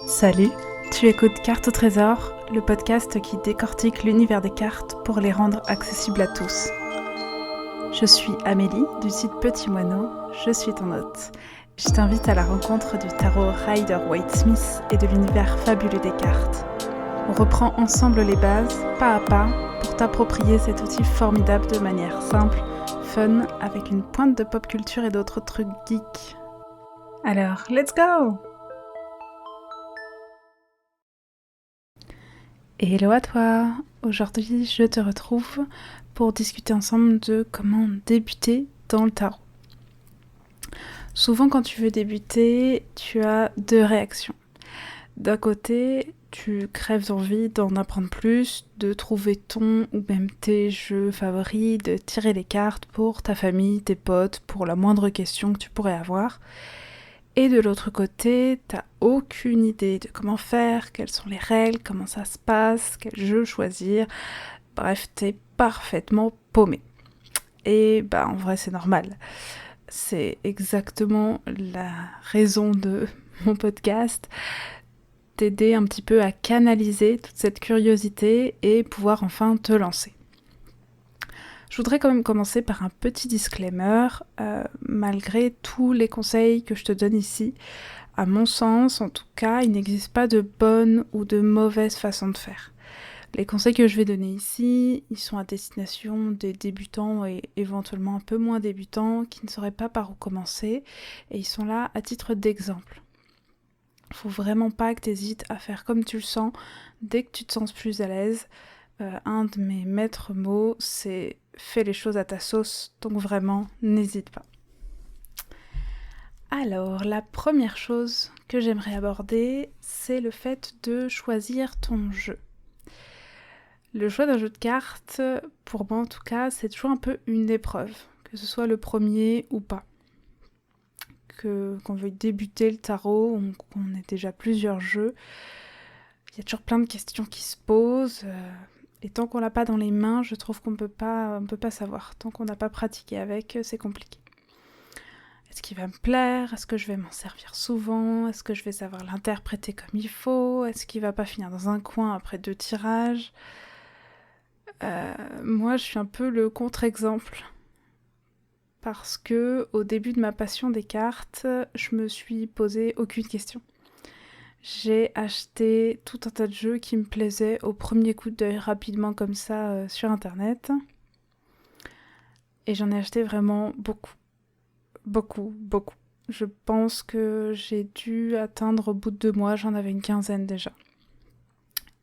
Salut, tu écoutes Cartes au trésor, le podcast qui décortique l'univers des cartes pour les rendre accessibles à tous. Je suis Amélie du site Petit Moineau, je suis ton hôte. Je t'invite à la rencontre du tarot Rider-Waite-Smith et de l'univers fabuleux des cartes. On reprend ensemble les bases, pas à pas, pour t'approprier cet outil formidable de manière simple, fun, avec une pointe de pop culture et d'autres trucs geeks. Alors, let's go! Hello à toi! Aujourd'hui, je te retrouve pour discuter ensemble de comment débuter dans le tarot. Souvent, quand tu veux débuter, tu as deux réactions. D'un côté, tu crèves d'envie d'en apprendre plus, de trouver ton ou même tes jeux favoris, de tirer les cartes pour ta famille, tes potes, pour la moindre question que tu pourrais avoir. Et de l'autre côté, t'as aucune idée de comment faire, quelles sont les règles, comment ça se passe, quel jeu choisir. Bref, t'es parfaitement paumé. Et en vrai, c'est normal. C'est exactement la raison de mon podcast, t'aider un petit peu à canaliser toute cette curiosité et pouvoir enfin te lancer. Je voudrais quand même commencer par un petit disclaimer, malgré tous les conseils que je te donne ici, à mon sens, en tout cas, il n'existe pas de bonne ou de mauvaise façon de faire. Les conseils que je vais donner ici, ils sont à destination des débutants et éventuellement un peu moins débutants qui ne sauraient pas par où commencer, et ils sont là à titre d'exemple. Faut vraiment pas que tu hésites à faire comme tu le sens dès que tu te sens plus à l'aise. Un de mes maîtres mots, c'est « fais les choses à ta sauce », donc vraiment, n'hésite pas. Alors, la première chose que j'aimerais aborder, c'est le fait de choisir ton jeu. Le choix d'un jeu de cartes, pour moi en tout cas, c'est toujours un peu une épreuve, que ce soit le premier ou pas. Qu'on veuille débuter le tarot, ou qu'on ait déjà plusieurs jeux, il y a toujours plein de questions qui se posent. Et tant qu'on l'a pas dans les mains, je trouve qu'on peut pas savoir. Tant qu'on n'a pas pratiqué avec, c'est compliqué. Est-ce qu'il va me plaire? Est-ce que je vais m'en servir souvent? Est-ce que je vais savoir l'interpréter comme il faut? Est-ce qu'il va pas finir dans un coin après 2 tirages? Moi, je suis un peu le contre-exemple. Parce que au début de ma passion des cartes, je me suis posé aucune question. J'ai acheté tout un tas de jeux qui me plaisaient au premier coup d'œil rapidement comme ça sur internet. Et j'en ai acheté vraiment beaucoup. Beaucoup. Je pense que j'ai dû atteindre au bout de 2 mois, j'en avais une quinzaine déjà.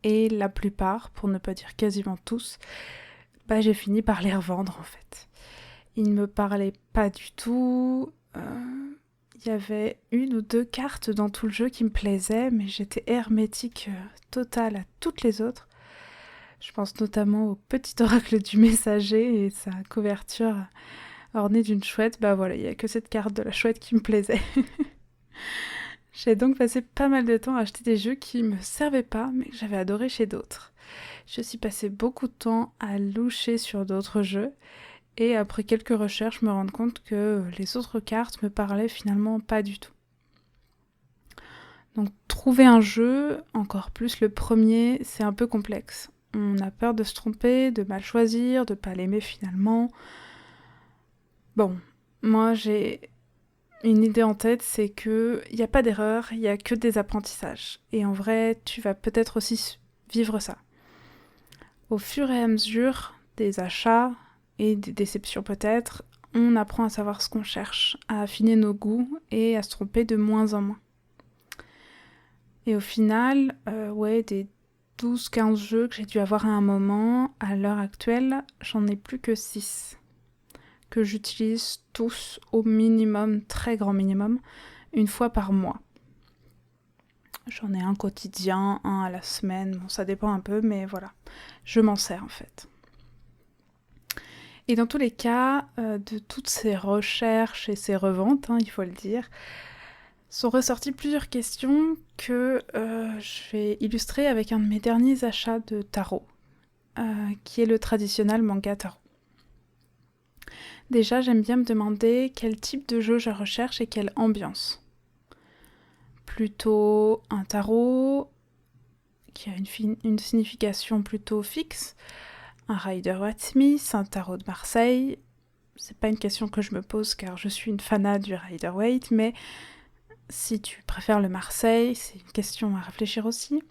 Et la plupart, pour ne pas dire quasiment tous, j'ai fini par les revendre en fait. Ils ne me parlaient pas du tout. Il y avait 1 ou 2 cartes dans tout le jeu qui me plaisaient, mais j'étais hermétique totale à toutes les autres. Je pense notamment au petit oracle du messager et sa couverture ornée d'une chouette. Il n'y a que cette carte de la chouette qui me plaisait. J'ai donc passé pas mal de temps à acheter des jeux qui me servaient pas, mais que j'avais adoré chez d'autres. Je suis passé beaucoup de temps à loucher sur d'autres jeux, et après quelques recherches, je me rends compte que les autres cartes me parlaient finalement pas du tout. Donc trouver un jeu, encore plus le premier, c'est un peu complexe. On a peur de se tromper, de mal choisir, de pas l'aimer finalement. Bon, moi j'ai une idée en tête, c'est que il n'y a pas d'erreur, il n'y a que des apprentissages. Et en vrai, tu vas peut-être aussi vivre ça. Au fur et à mesure des achats et des déceptions peut-être, on apprend à savoir ce qu'on cherche, à affiner nos goûts et à se tromper de moins en moins. Et au final, des 12-15 jeux que j'ai dû avoir à un moment, à l'heure actuelle, j'en ai plus que 6. Que j'utilise tous au minimum, très grand minimum, 1 fois par mois. J'en ai un quotidien, un à la semaine, bon ça dépend un peu, mais voilà, je m'en sers en fait. Et dans tous les cas, de toutes ces recherches et ces reventes, il faut le dire, sont ressorties plusieurs questions que je vais illustrer avec un de mes derniers achats de tarot, qui est le traditionnel manga tarot. Déjà, j'aime bien me demander quel type de jeu je recherche et quelle ambiance. plutôt un tarot qui a une signification plutôt fixe, un Rider-Waite-Smith, un tarot de Marseille. C'est pas une question que je me pose car je suis une fanat du Rider-Waite, mais si tu préfères le Marseille, c'est une question à réfléchir aussi.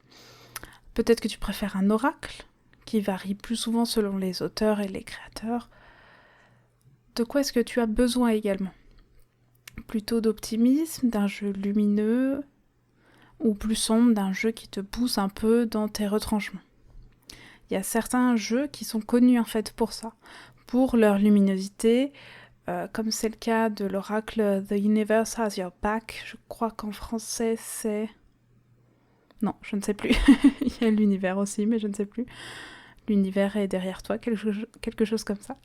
Peut-être que tu préfères un oracle, qui varie plus souvent selon les auteurs et les créateurs. De quoi est-ce que tu as besoin également ? Plutôt d'optimisme, d'un jeu lumineux, ou plus sombre, d'un jeu qui te pousse un peu dans tes retranchements. Il y a certains jeux qui sont connus en fait pour ça, pour leur luminosité, comme c'est le cas de l'oracle The Universe Has Your Back. Je crois qu'en français c'est... Non, je ne sais plus. Il y a l'univers aussi, mais je ne sais plus. L'univers est derrière toi, quelque chose comme ça.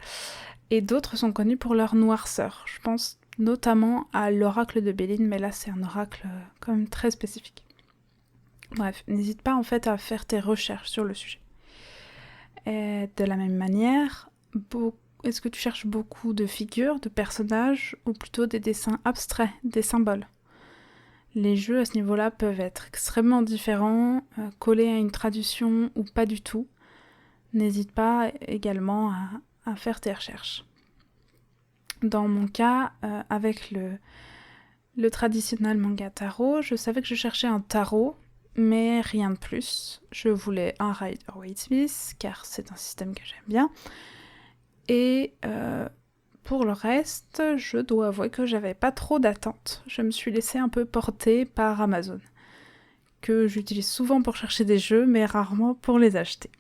Et d'autres sont connus pour leur noirceur. Je pense notamment à l'oracle de Béline, mais là c'est un oracle quand même très spécifique. Bref, n'hésite pas en fait à faire tes recherches sur le sujet. Et de la même manière, est-ce que tu cherches beaucoup de figures, de personnages, ou plutôt des dessins abstraits, des symboles ? Les jeux à ce niveau-là peuvent être extrêmement différents, collés à une traduction ou pas du tout. N'hésite pas également à faire tes recherches. Dans mon cas, avec le traditionnel manga tarot, je savais que je cherchais un tarot, mais rien de plus. Je voulais un Rider-Waite-Smith, car c'est un système que j'aime bien. Et pour le reste, je dois avouer que j'avais pas trop d'attentes. Je me suis laissée un peu porter par Amazon, que j'utilise souvent pour chercher des jeux, mais rarement pour les acheter.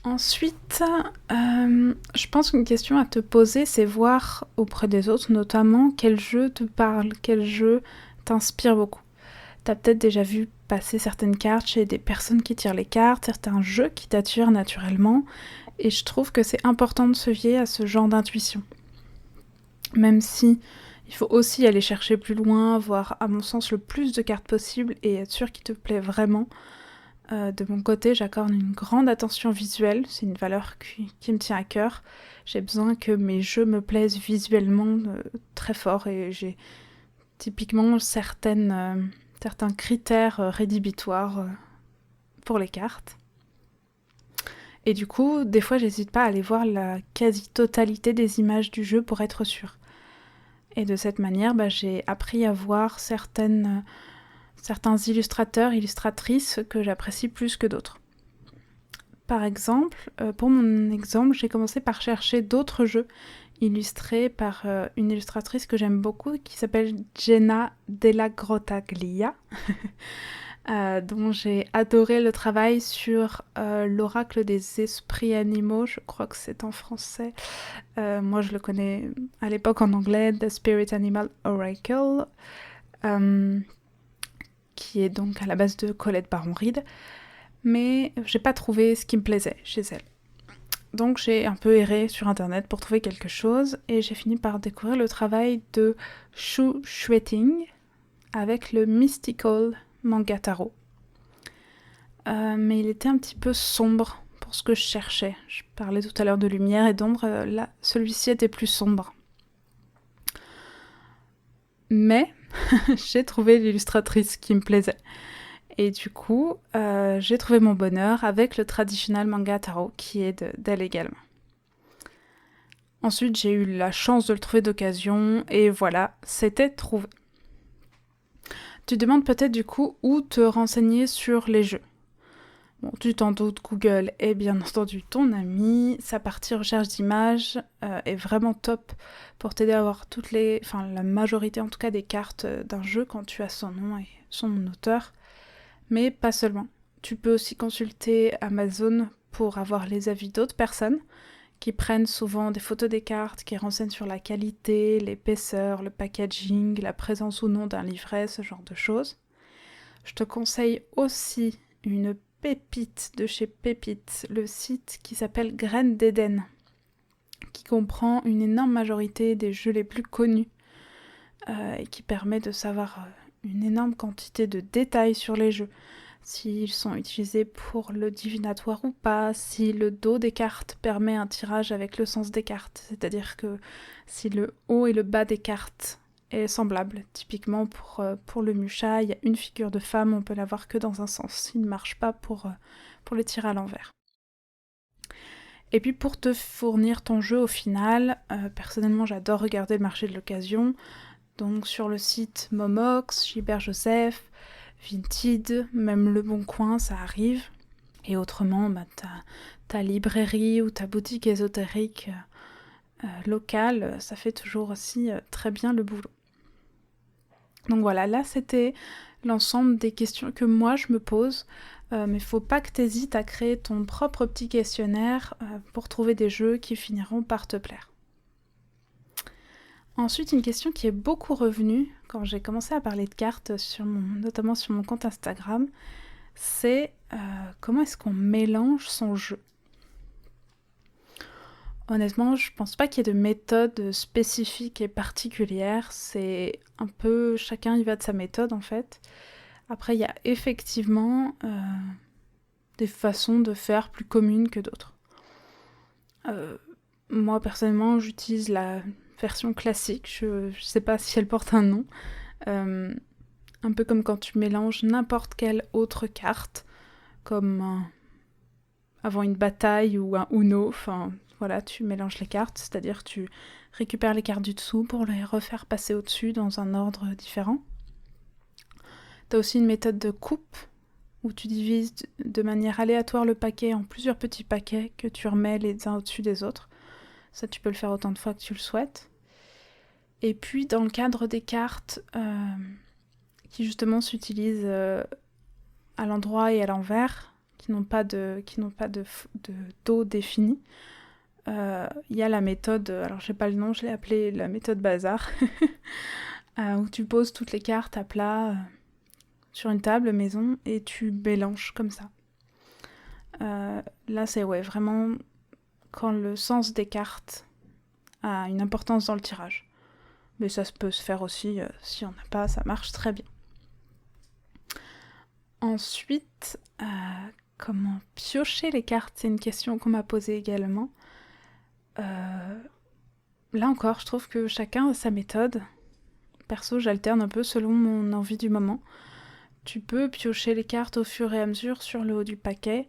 Ensuite, je pense qu'une question à te poser, c'est voir auprès des autres, notamment, quel jeu te parle, quel jeu t'inspire beaucoup. T'as peut-être déjà vu passer certaines cartes chez des personnes qui tirent les cartes, certains jeux qui t'attirent naturellement, et je trouve que c'est important de se fier à ce genre d'intuition. Même si il faut aussi aller chercher plus loin, voir à mon sens le plus de cartes possible et être sûr qu'il te plaît vraiment. De mon côté, j'accorde une grande attention visuelle, c'est une valeur qui me tient à cœur. J'ai besoin que mes jeux me plaisent visuellement très fort et j'ai typiquement certains critères rédhibitoires pour les cartes. Et du coup, des fois, j'hésite pas à aller voir la quasi-totalité des images du jeu pour être sûre. Et de cette manière, j'ai appris à voir certains illustrateurs, illustratrices que j'apprécie plus que d'autres. Par exemple, pour mon exemple, j'ai commencé par chercher d'autres jeux illustrés par une illustratrice que j'aime beaucoup qui s'appelle Jenna Della Grottaglia, dont j'ai adoré le travail sur l'oracle des esprits animaux, je crois que c'est en français. Moi je le connais à l'époque en anglais, The Spirit Animal Oracle, qui est donc à la base de Colette Baron-Reed, mais j'ai pas trouvé ce qui me plaisait chez elle. Donc j'ai un peu erré sur internet pour trouver quelque chose, et j'ai fini par découvrir le travail de Shu Xueting avec le Mystical Manga Tarot. Mais il était un petit peu sombre pour ce que je cherchais. Je parlais tout à l'heure de lumière et d'ombre, là celui-ci était plus sombre. Mais j'ai trouvé l'illustratrice qui me plaisait. Et du coup, j'ai trouvé mon bonheur avec le traditionnel manga tarot qui est d'elle également. Ensuite, j'ai eu la chance de le trouver d'occasion et voilà, c'était trouvé. Tu demandes peut-être du coup où te renseigner sur les jeux. Bon, tu t'en doutes, Google est bien entendu ton ami. Sa partie recherche d'images est vraiment top pour t'aider à avoir la majorité en tout cas des cartes d'un jeu quand tu as son nom et son auteur. Mais pas seulement. Tu peux aussi consulter Amazon pour avoir les avis d'autres personnes qui prennent souvent des photos des cartes, qui renseignent sur la qualité, l'épaisseur, le packaging, la présence ou non d'un livret, ce genre de choses. Je te conseille aussi une pépite de chez Pépite, le site qui s'appelle Graines d'Éden, qui comprend une énorme majorité des jeux les plus connus et qui permet de savoir une énorme quantité de détails sur les jeux, s'ils sont utilisés pour le divinatoire ou pas, si le dos des cartes permet un tirage avec le sens des cartes, c'est-à-dire que si le haut et le bas des cartes est semblable. Typiquement pour le Musha, il y a une figure de femme, on peut l'avoir que dans un sens. Il ne marche pas pour les tirer à l'envers. Et puis pour te fournir ton jeu au final, personnellement j'adore regarder le marché de l'occasion. Donc sur le site Momox, Gilbert Joseph, Vinted, même Le Bon Coin, ça arrive. Et autrement, ta librairie ou ta boutique ésotérique locale, ça fait toujours aussi très bien le boulot. Donc voilà, là c'était l'ensemble des questions que moi je me pose, mais faut pas que tu hésites à créer ton propre petit questionnaire pour trouver des jeux qui finiront par te plaire. Ensuite, une question qui est beaucoup revenue quand j'ai commencé à parler de cartes, notamment sur mon compte Instagram, c'est comment est-ce qu'on mélange son jeu ? Honnêtement, je pense pas qu'il y ait de méthode spécifique et particulière, c'est un peu chacun y va de sa méthode en fait. Après, il y a effectivement des façons de faire plus communes que d'autres. Moi, personnellement, j'utilise la version classique, je sais pas si elle porte un nom. Un peu comme quand tu mélanges n'importe quelle autre carte, comme avant une bataille ou un Uno, enfin voilà, tu mélanges les cartes, c'est-à-dire tu récupères les cartes du dessous pour les refaire passer au-dessus dans un ordre différent. T'as aussi une méthode de coupe, où tu divises de manière aléatoire le paquet en plusieurs petits paquets que tu remets les uns au-dessus des autres. Ça, tu peux le faire autant de fois que tu le souhaites. Et puis, dans le cadre des cartes qui justement s'utilisent à l'endroit et à l'envers, qui n'ont pas de dos défini, il y a la méthode, alors j'ai pas le nom, je l'ai appelée la méthode bazar, où tu poses toutes les cartes à plat sur une table maison et tu mélanges comme ça. Là, c'est vraiment quand le sens des cartes a une importance dans le tirage. Mais ça peut se faire aussi, si on n'a pas, ça marche très bien. Ensuite, comment piocher les cartes, c'est une question qu'on m'a posée également. Là encore, je trouve que chacun a sa méthode. Perso, j'alterne un peu selon mon envie du moment. Tu peux piocher les cartes au fur et à mesure sur le haut du paquet.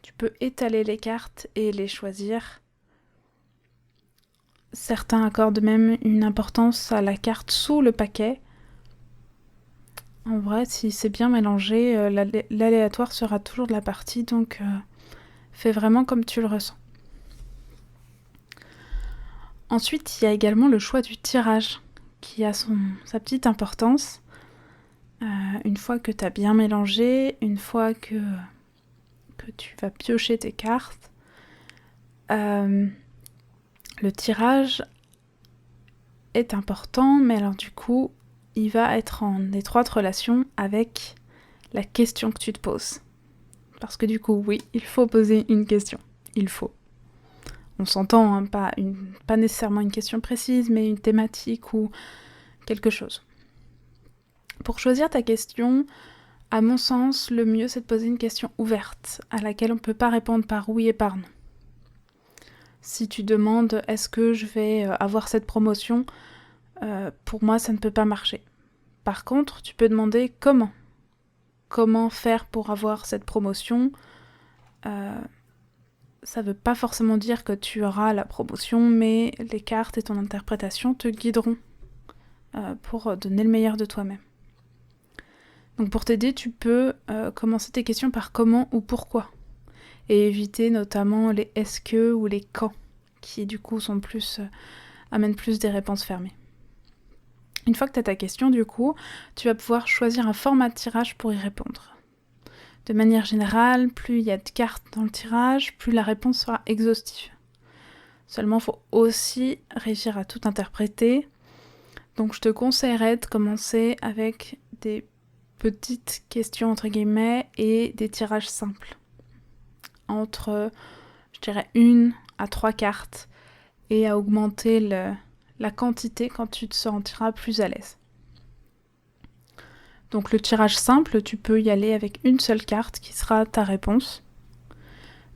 Tu peux étaler les cartes et les choisir. Certains accordent même une importance à la carte sous le paquet. En vrai, si c'est bien mélangé, l'aléatoire sera toujours de la partie, donc fais vraiment comme tu le ressens. Ensuite, il y a également le choix du tirage, qui a sa petite importance. Une fois que tu as bien mélangé, une fois que tu vas piocher tes cartes, le tirage est important, mais alors du coup, il va être en étroite relation avec la question que tu te poses. Parce que du coup, oui, il faut poser une question. Il faut. On s'entend, hein, pas nécessairement une question précise, mais une thématique ou quelque chose. Pour choisir ta question, à mon sens, le mieux c'est de poser une question ouverte, à laquelle on ne peut pas répondre par oui et par non. Si tu demandes « est-ce que je vais avoir cette promotion ?», pour moi, ça ne peut pas marcher. Par contre, tu peux demander « comment ?» Comment faire pour avoir cette promotion ? Ça ne veut pas forcément dire que tu auras la promotion, mais les cartes et ton interprétation te guideront pour donner le meilleur de toi-même. Donc pour t'aider, tu peux commencer tes questions par comment ou pourquoi. Et éviter notamment les est-ce que ou les quand, qui du coup amènent plus des réponses fermées. Une fois que tu as ta question, du coup, tu vas pouvoir choisir un format de tirage pour y répondre. De manière générale, plus il y a de cartes dans le tirage, plus la réponse sera exhaustive. Seulement, il faut aussi réussir à tout interpréter. Donc je te conseillerais de commencer avec des petites questions entre guillemets et des tirages simples. Entre, je dirais, 1 à 3 cartes et à augmenter la quantité quand tu te sentiras plus à l'aise. Donc le tirage simple, tu peux y aller avec une seule carte qui sera ta réponse.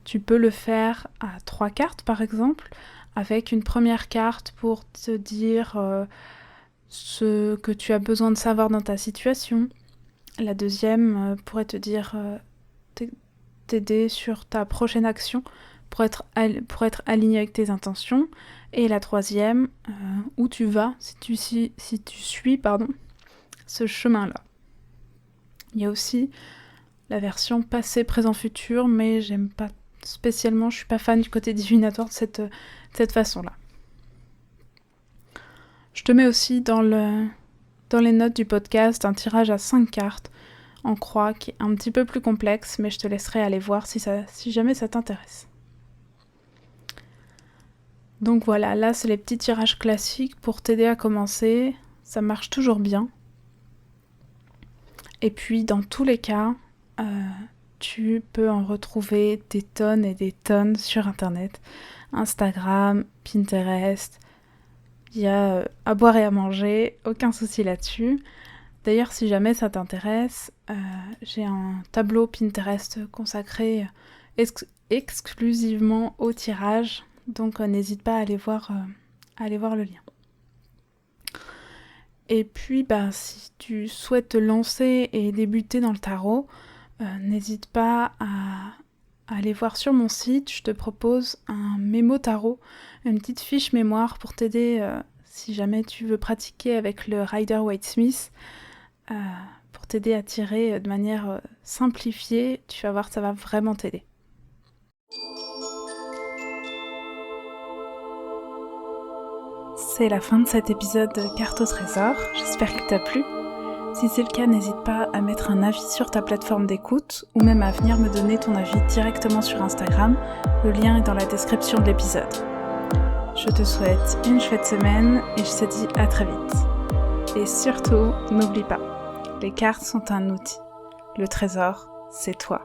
Tu peux le faire à 3 cartes par exemple, avec une première carte pour te dire ce que tu as besoin de savoir dans ta situation. La deuxième pourrait te dire t'aider sur ta prochaine action pour être aligné avec tes intentions. Et la troisième, où tu vas si tu suis ce chemin-là. Il y a aussi la version passé, présent, futur, mais j'aime pas spécialement, je suis pas fan du côté divinatoire de cette façon-là. Je te mets aussi dans les notes du podcast un tirage à 5 cartes en croix qui est un petit peu plus complexe, mais je te laisserai aller voir si jamais ça t'intéresse. Donc voilà, là c'est les petits tirages classiques pour t'aider à commencer, ça marche toujours bien. Et puis dans tous les cas, tu peux en retrouver des tonnes et des tonnes sur internet, Instagram, Pinterest, il y a à boire et à manger, aucun souci là-dessus. D'ailleurs, si jamais ça t'intéresse, j'ai un tableau Pinterest consacré exclusivement au tirage, donc n'hésite pas à aller voir le lien. Et puis, si tu souhaites te lancer et débuter dans le tarot, n'hésite pas à aller voir sur mon site. Je te propose un mémo tarot, une petite fiche mémoire pour t'aider si jamais tu veux pratiquer avec le Rider-Waite-Smith, pour t'aider à tirer de manière simplifiée. Tu vas voir, ça va vraiment t'aider. C'est la fin de cet épisode de Carte au trésor. J'espère qu'il t'a plu. Si c'est le cas, n'hésite pas à mettre un avis sur ta plateforme d'écoute ou même à venir me donner ton avis directement sur Instagram. Le lien est dans la description de l'épisode. Je te souhaite une chouette semaine et je te dis à très vite. Et surtout, n'oublie pas, les cartes sont un outil. Le trésor, c'est toi.